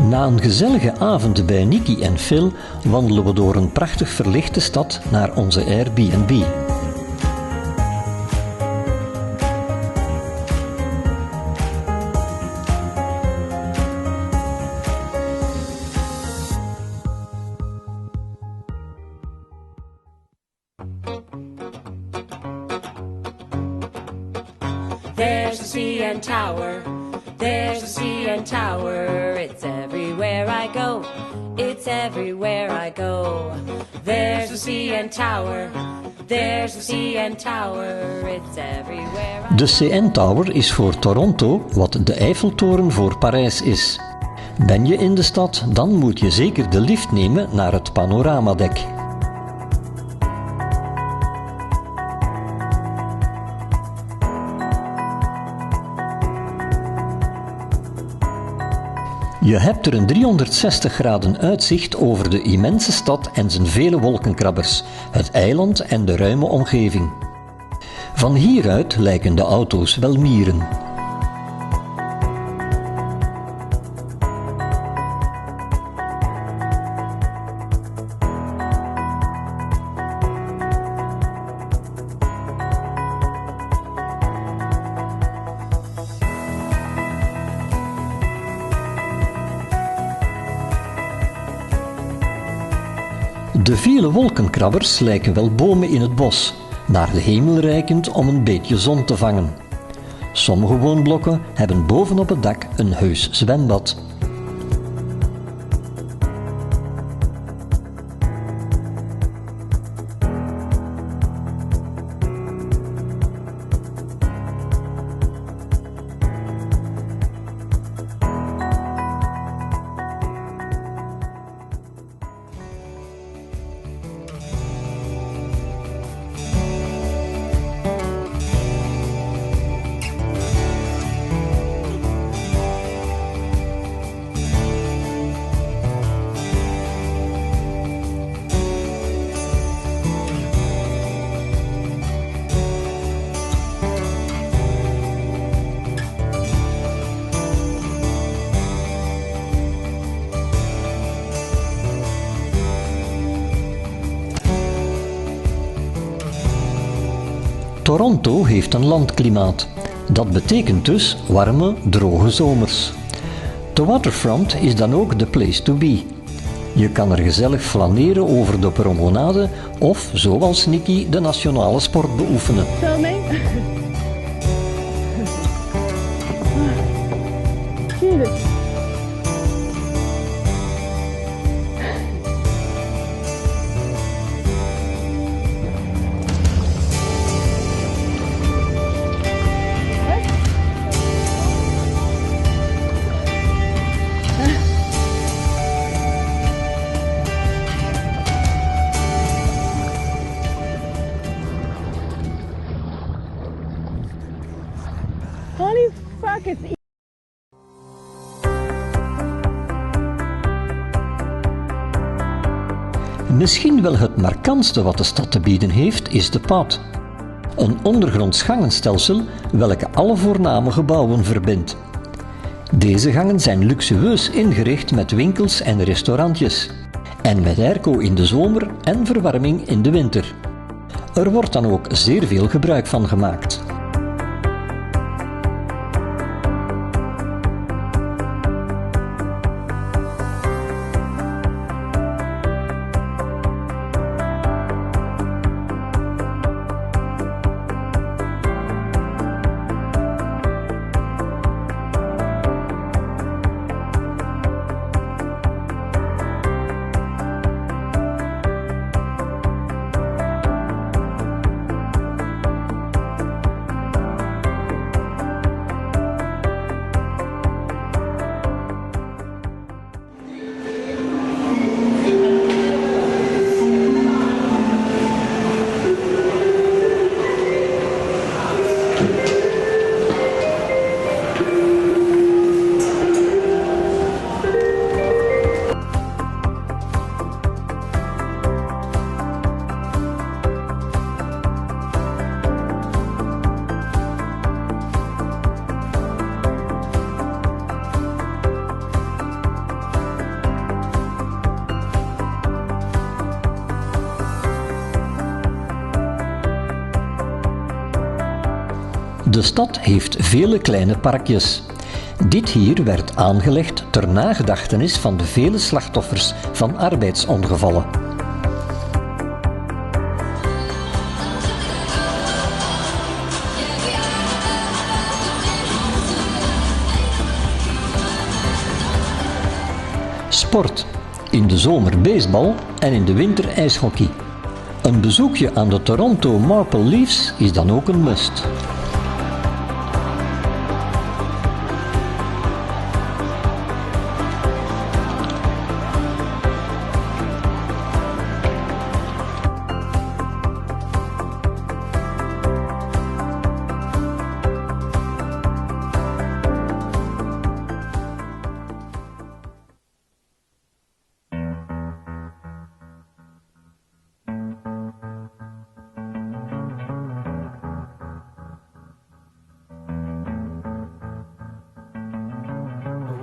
Na een gezellige avond bij Nikki en Phil wandelen we door een prachtig verlichte stad naar onze Airbnb. There's the CN Tower, there's the CN Tower. It's everywhere I go, it's everywhere I go. There's the CN Tower, there's the CN Tower. It's everywhere I go. De CN Tower is voor Toronto wat de Eiffeltoren voor Parijs is. Ben je in de stad, dan moet je zeker de lift nemen naar het panoramadek. Je hebt er een 360 graden uitzicht over de immense stad en zijn vele wolkenkrabbers, het eiland en de ruime omgeving. Van hieruit lijken de auto's wel mieren. De vele wolkenkrabbers lijken wel bomen in het bos, naar de hemel reikend om een beetje zon te vangen. Sommige woonblokken hebben bovenop het dak een heus zwembad. Toronto heeft een landklimaat. Dat betekent dus warme, droge zomers. De waterfront is dan ook the place to be. Je kan er gezellig flaneren over de promenade of, zoals Nikki, de nationale sport beoefenen. Filming? Jesus. Holy fuck, it's Misschien wel het markantste wat de stad te bieden heeft, is de pad. Een ondergronds gangenstelsel welke alle voorname gebouwen verbindt. Deze gangen zijn luxueus ingericht met winkels en restaurantjes. En met airco in de zomer en verwarming in de winter. Er wordt dan ook zeer veel gebruik van gemaakt. De stad heeft vele kleine parkjes. Dit hier werd aangelegd ter nagedachtenis van de vele slachtoffers van arbeidsongevallen. Sport. In de zomer baseball en in de winter ijshockey. Een bezoekje aan de Toronto Maple Leafs is dan ook een must.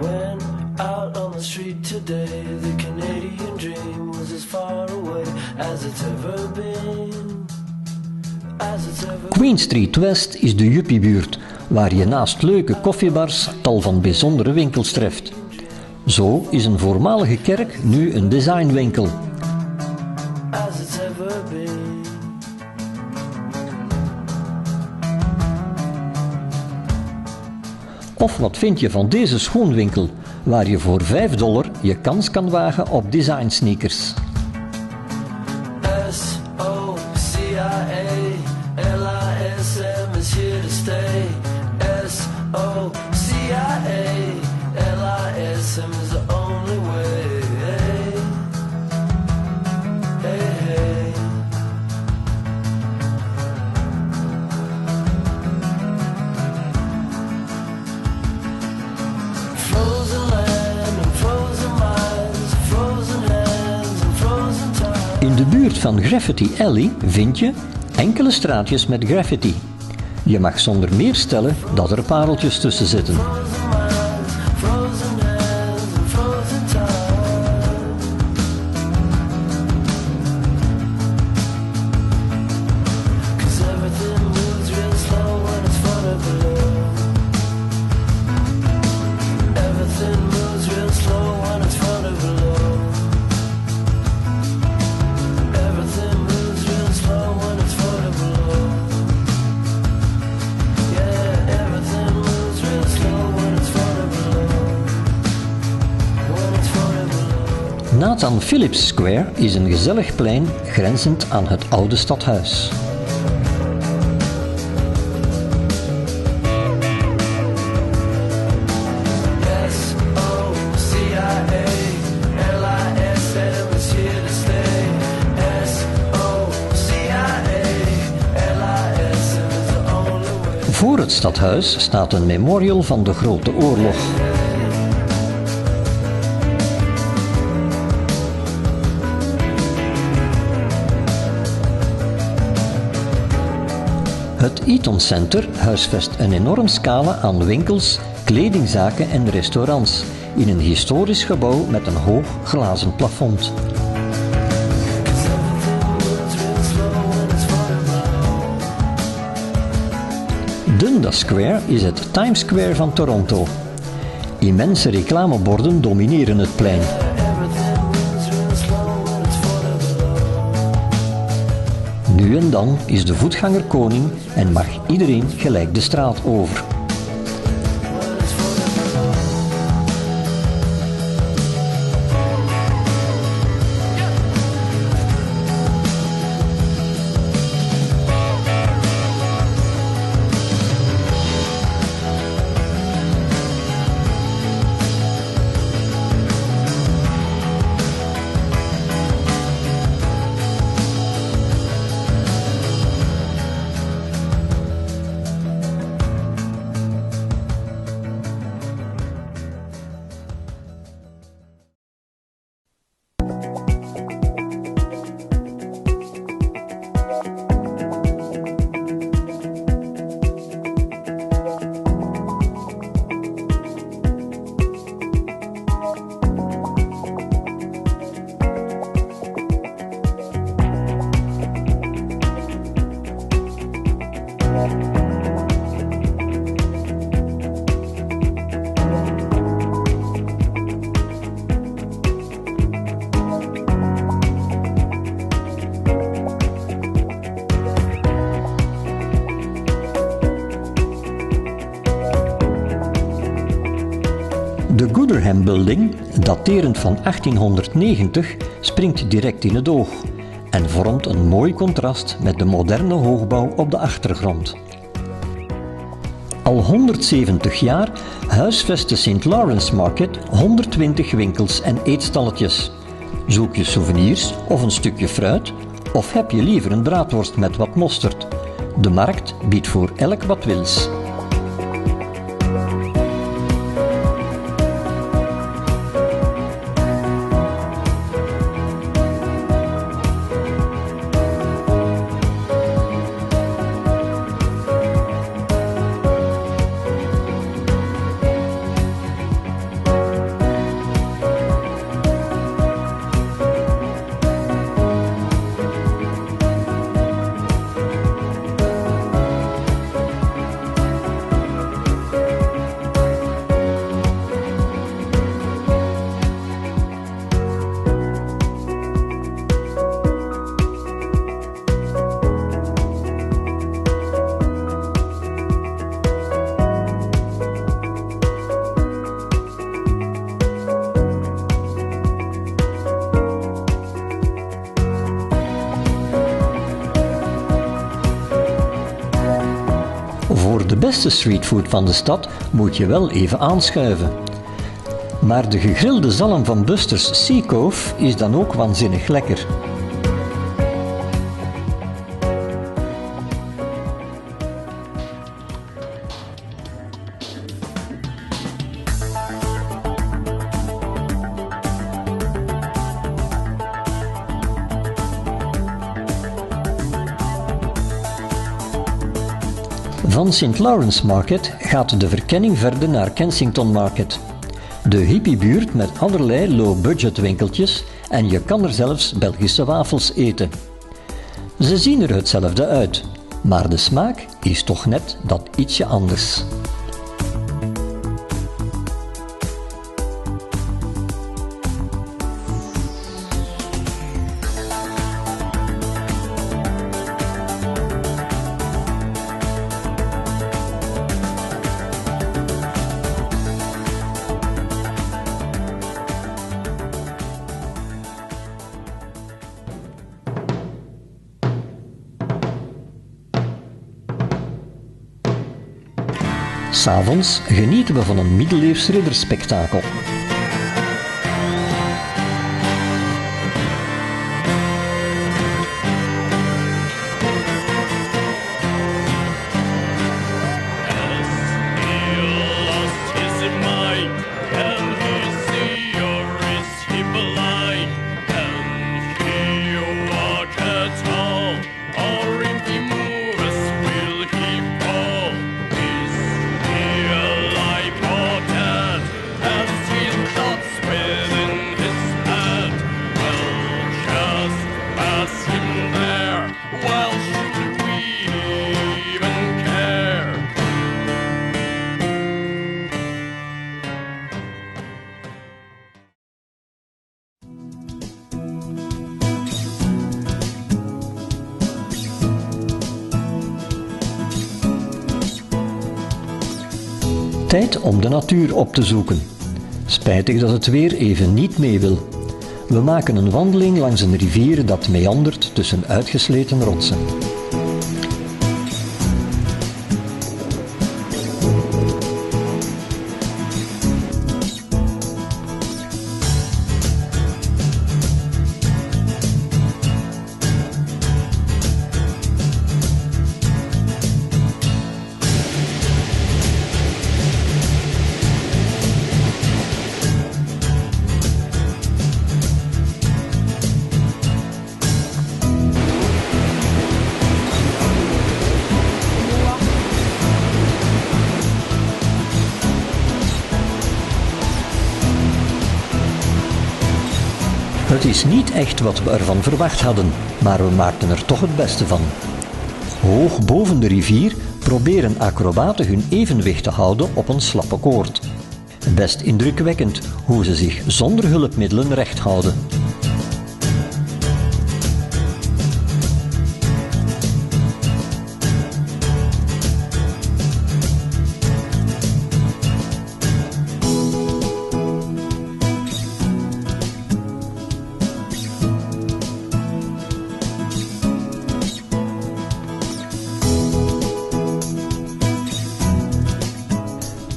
When out on the street today, the Canadian dream was as far away as it's ever been. Queen Street West is de yuppiebuurt, waar je naast leuke koffiebars tal van bijzondere winkels treft. Zo is een voormalige kerk nu een designwinkel. As it's ever been. Of wat vind je van deze schoenwinkel, waar je voor $5 je kans kan wagen op design sneakers. S-O-C-I-A-L-I-S-M is here to stay. S-O-C-I-A-L-I-S-M is the only way. Hey, hey, hey. Frozen land and frozen minds, frozen hands and frozen time. In de buurt van Graffiti Alley vind je enkele straatjes met graffiti. Je mag zonder meer stellen dat er pareltjes tussen zitten. Frozen minds, frozen hands and frozen time. 'Cause everything moves real slow when it's further below. Everything moves real slow when it's further below. Everything moves real slow when it's further below. Yeah, everything moves real slow when it's further below. When it's further below. Nathan Phillips Square is een gezellig plein grenzend aan het oude stadhuis. S-O-C-I-A-L-I-S-M is here to stay. S-O-C-I-A-L-I-S-M is the only way. Voor het stadhuis staat een memorial van de Grote Oorlog. Het Eaton Center huisvest een enorm scala aan winkels, kledingzaken en restaurants in een historisch gebouw met een hoog glazen plafond. Dundas Square is het Times Square van Toronto. Immense reclameborden domineren het plein. Nu en dan is de voetganger koning en mag iedereen gelijk de straat over. De Gooderham Building, daterend van 1890, springt direct in het oog en vormt een mooi contrast met de moderne hoogbouw op de achtergrond. Al 170 jaar huisvest de St. Lawrence Market 120 winkels en eetstalletjes. Zoek je souvenirs of een stukje fruit, of heb je liever een braadworst met wat mosterd? De markt biedt voor elk wat wils. Voor de beste streetfood van de stad moet je wel even aanschuiven. Maar de gegrilde zalm van Buster's Sea Cove is dan ook waanzinnig lekker. Van St. Lawrence Market gaat de verkenning verder naar Kensington Market. De hippiebuurt met allerlei low-budget winkeltjes en je kan er zelfs Belgische wafels eten. Ze zien er hetzelfde uit, maar de smaak is toch net dat ietsje anders. S'avonds genieten we van een middeleeuws ridderspektakel. Tijd om de natuur op te zoeken. Spijtig dat het weer even niet mee wil. We maken een wandeling langs een rivier dat meandert tussen uitgesleten rotsen. Het is niet echt wat we ervan verwacht hadden, maar we maakten er toch het beste van. Hoog boven de rivier proberen acrobaten hun evenwicht te houden op een slappe koord. Best indrukwekkend hoe ze zich zonder hulpmiddelen recht houden.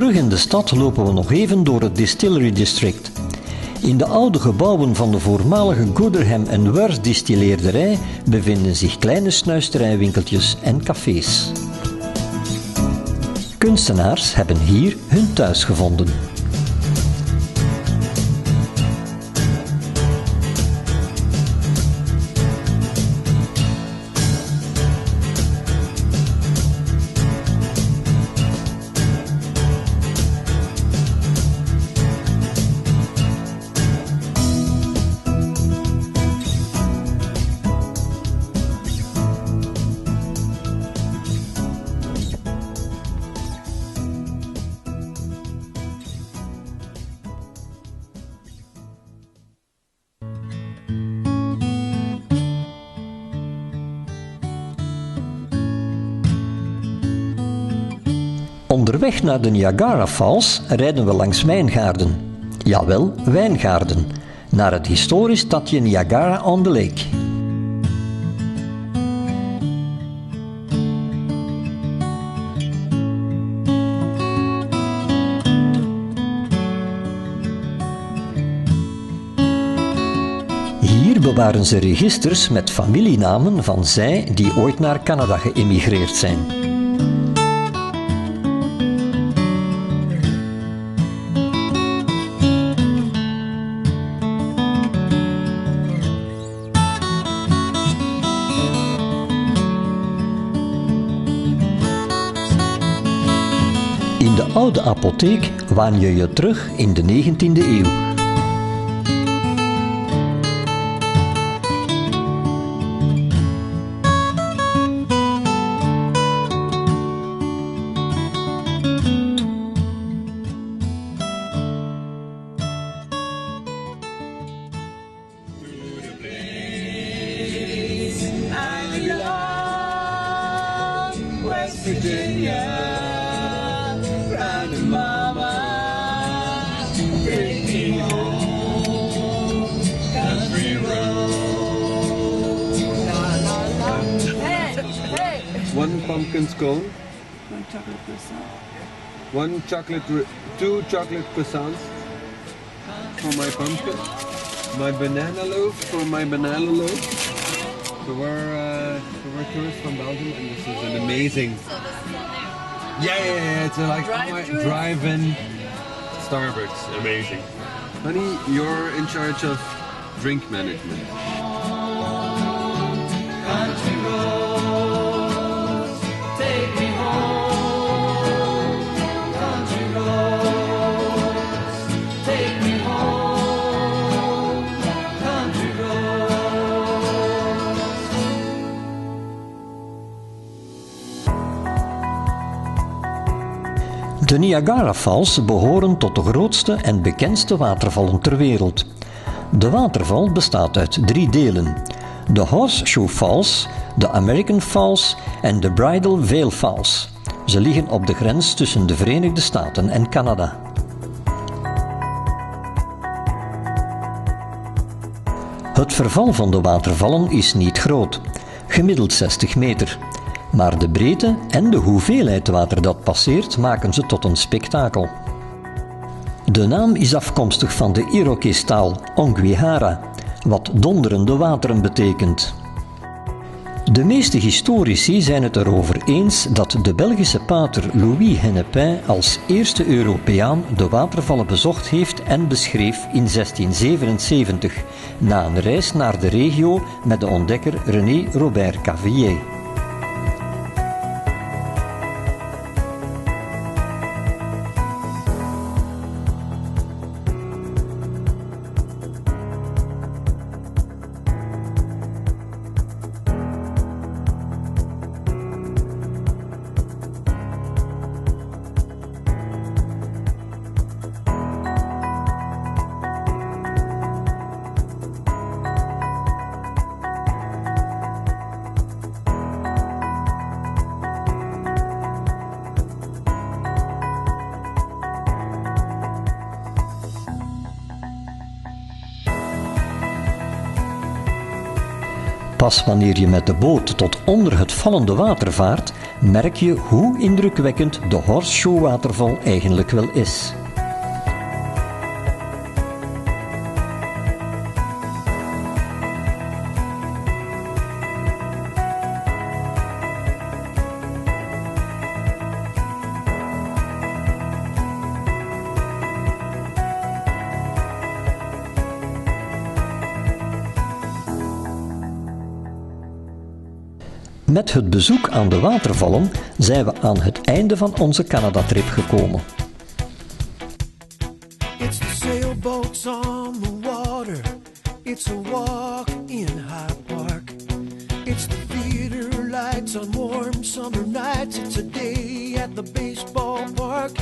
Terug in de stad lopen we nog even door het Distillery District. In de oude gebouwen van de voormalige Gooderham en Worth distilleerderij bevinden zich kleine snuisterijwinkeltjes en cafés. Kunstenaars hebben hier hun thuis gevonden. Onderweg naar de Niagara Falls rijden we langs wijngaarden. Jawel, wijngaarden. Naar het historisch stadje Niagara-on-the-Lake. Hier bewaren ze registers met familienamen van zij die ooit naar Canada geëmigreerd zijn. In de oude apotheek waan je je terug in de 19e eeuw. West Virginia, round and mama, bring me home, country road. Hey! One pumpkin scone, One chocolate croissant. two chocolate croissants for my pumpkin, my banana loaf for my banana loaf. So we're tourists from Belgium, and this is an amazing. Yeah, it's like drive-in Starbucks, amazing. Honey, you're in charge of drink management. Country roads, take me home. Country roads, take me home. Country roads. De Niagara Falls behoren tot de grootste en bekendste watervallen ter wereld. De waterval bestaat uit 3 delen: de Horseshoe Falls, de American Falls en de Bridal Veil Falls. Ze liggen op de grens tussen de Verenigde Staten en Canada. Het verval van de watervallen is niet groot, gemiddeld 60 meter. Maar de breedte en de hoeveelheid water dat passeert maken ze tot een spektakel. De naam is afkomstig van de Iroquois-taal Ongwihara, wat donderende wateren betekent. De meeste historici zijn het erover eens dat de Belgische pater Louis Hennepin als eerste Europeaan de watervallen bezocht heeft en beschreef in 1677, na een reis naar de regio met de ontdekker René Robert Cavelier. Pas wanneer je met de boot tot onder het vallende water vaart, merk je hoe indrukwekkend de Horseshoe Waterval eigenlijk wel is. Met het bezoek aan de watervallen zijn we aan het einde van onze Canada-trip gekomen. It's the sailboats on the water. It's a walk in Hyde Park. It's the theater lights on warm summer nights. It's a day at the baseball park.